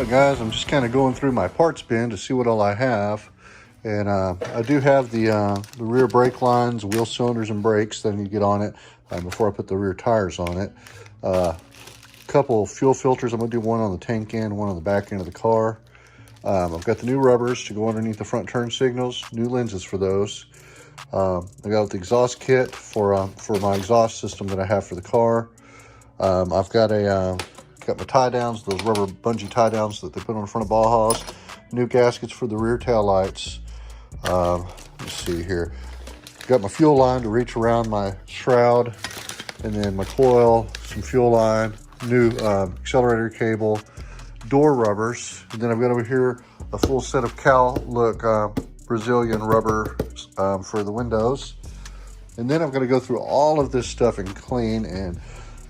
Alright guys, I'm just kind of going through my parts bin to see what all I have. And I do have the rear brake lines, wheel cylinders, and brakes that I need to get on it before I put the rear tires on it. Couple fuel filters. I'm going to do one on the tank end, one on the back end of the car. I've got the new rubbers to go underneath the front turn signals, new lenses for those. I got the exhaust kit for my exhaust system that I have for the car. I've got my tie downs, those rubber bungee tie downs that they put on the front of Bajas. New gaskets for the rear tail lights. Let's see here. Got my fuel line to reach around my shroud, and then my coil, some fuel line, new accelerator cable, door rubbers, and then I've got over here a full set of Cal Look Brazilian rubber for the windows. And then I'm going to go through all of this stuff and clean, and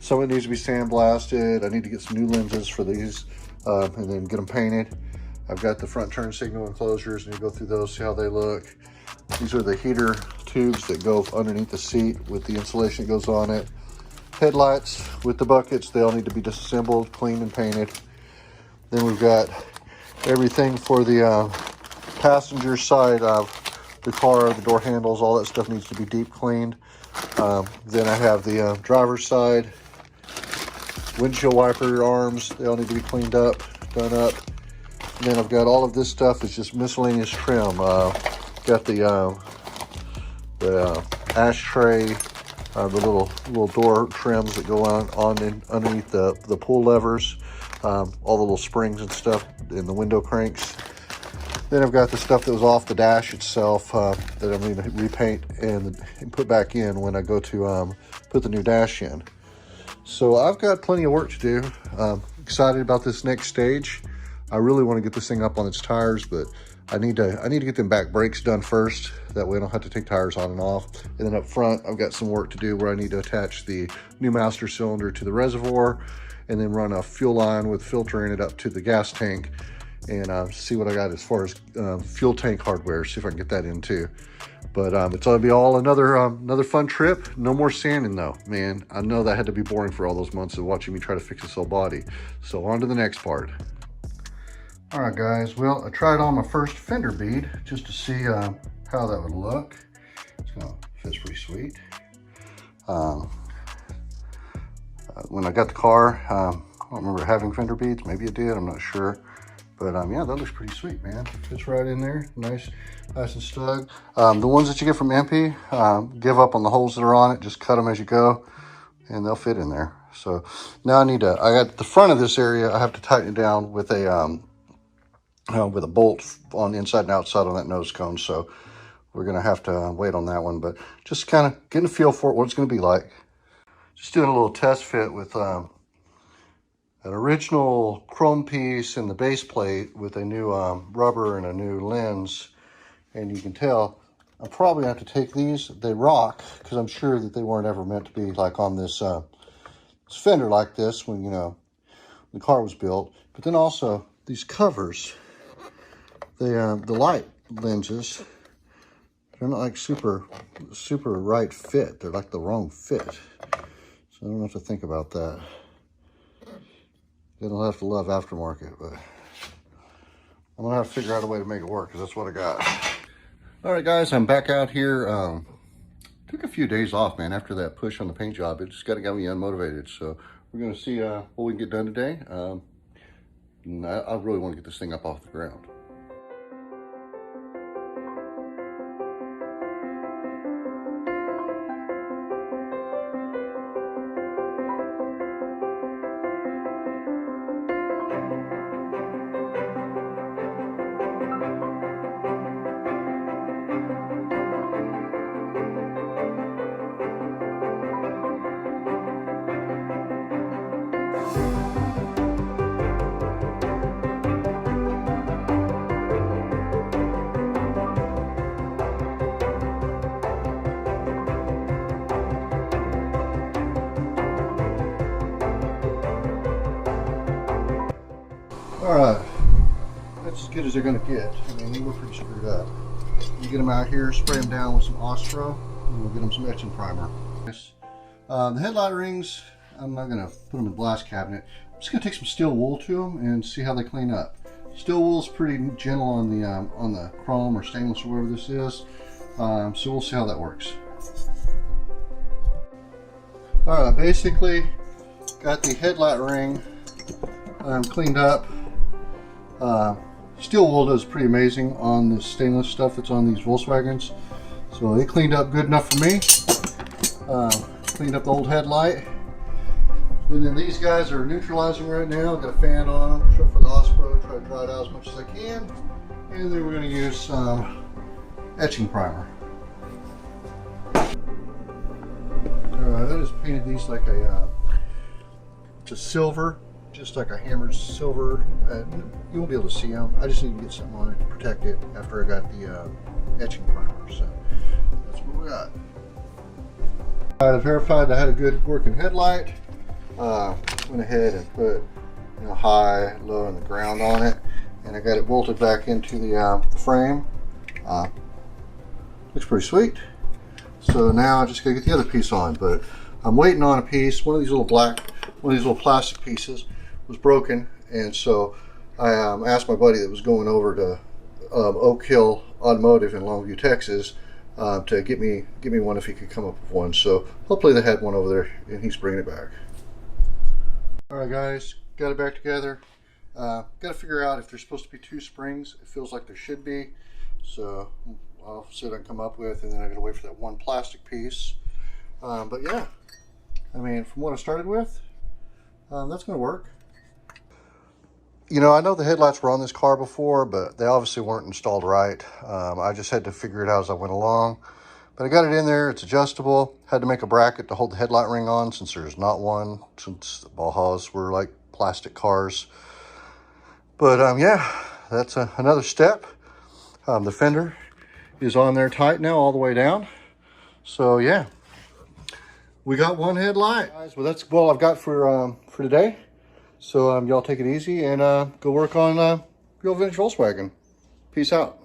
some of it needs to be sandblasted. I need to get some new lenses for these and then get them painted. I've got the front turn signal enclosures, and you go through those, see how they look. These are the heater tubes that go underneath the seat with the insulation that goes on it. Headlights with the buckets, they all need to be disassembled, cleaned, and painted. Then we've got everything for the passenger side of the car, the door handles, all that stuff needs to be deep cleaned. Then I have the driver's side, windshield wiper arms, they all need to be cleaned up, done up. And then I've got all of this stuff is just miscellaneous trim. Got the ashtray, the little door trims that go on in underneath the pull levers, all the little springs and stuff in the window cranks. Then I've got the stuff that was off the dash itself that I'm going to repaint and put back in when I go to put the new dash in. So I've got plenty of work to do. Excited about this next stage. I really want to get this thing up on its tires, but I need to get them back brakes done first. That way I don't have to take tires on and off. And then up front, I've got some work to do where I need to attach the new master cylinder to the reservoir and then run a fuel line with filter in it up to the gas tank and see what I got as far as fuel tank hardware, see if I can get that in too. But it's going to be all another fun trip. No more sanding though, man. I know that had to be boring for all those months of watching me try to fix this whole body. So on to the next part. All right, guys. Well, I tried on my first fender bead just to see how that would look. Fits pretty sweet. When I got the car, I don't remember having fender beads. Maybe it did. I'm not sure. But yeah, that looks pretty sweet, man. Fits right in there. Nice and snug. The ones that you get from MP, give up on the holes that are on it. Just cut them as you go, and they'll fit in there. So now I got the front of this area. I have to tighten it down with a bolt on the inside and outside on that nose cone. So we're gonna have to wait on that one. But just kind of getting a feel for what it's gonna be like. Just doing a little test fit with an original chrome piece and the base plate with a new rubber and a new lens. And you can tell I'll probably have to take these. They rock because I'm sure that they weren't ever meant to be like on this fender like this when the car was built. But then also these covers, the light lenses, they're not like super right fit. They're like the wrong fit. So I don't have to think about that. They don't have to love aftermarket, but I'm gonna have to figure out a way to make it work because that's what I got. All right, guys, I'm back out here. Took a few days off, man. After that push on the paint job, it just got me unmotivated. So we're gonna see what we can get done today. And I really want to get this thing up off the ground. All right, that's as good as they're gonna get. I mean, they were pretty screwed up. You get them out here, spray them down with some Ostro, and we'll get them some etching primer. The headlight rings, I'm not gonna put them in the glass cabinet. just gonna take some steel wool to them and see how they clean up. Steel wool is pretty gentle on the chrome or stainless or whatever this is, so we'll see how that works. All right, basically got the headlight ring cleaned up. Steel wool does pretty amazing on the stainless stuff that's on these Volkswagens. So it cleaned up good enough for me. Cleaned up the old headlight. And then these guys are neutralizing right now. Got a fan on them. Short for the Osprey. Try to dry it out as much as I can. And then we're going to use some etching primer. Alright, I just painted these like just silver. Just like a hammered silver. You won't be able to see them. I just need to get something on it to protect it after I got the etching primer. So that's what we got. Alright, I verified I had a good working headlight. Went ahead and put high, low, and the ground on it, and I got it bolted back into the frame. Looks pretty sweet. So now I just gotta get the other piece on, but I'm waiting on a piece. One of these little plastic pieces was broken, and so I asked my buddy that was going over to Oak Hill Automotive in Longview, Texas, to get me one if he could come up with one. So hopefully they had one over there, and he's bringing it back. All right, guys, got it back together. Got to figure out if there's supposed to be 2 springs. It feels like there should be, so I'll see what I can come up with, and then I got to wait for that one plastic piece. But yeah, I mean, from what I started with, that's going to work. You know, I know the headlights were on this car before, but they obviously weren't installed right. I just had to figure it out as I went along. But I got it in there. It's adjustable. Had to make a bracket to hold the headlight ring on since there's not one, since the Bajas were like plastic cars. But yeah, that's another step. The fender is on there tight now all the way down. So yeah, we got one headlight. Guys, well, that's all I've got for today. So y'all take it easy and go work on your vintage Volkswagen. Peace out.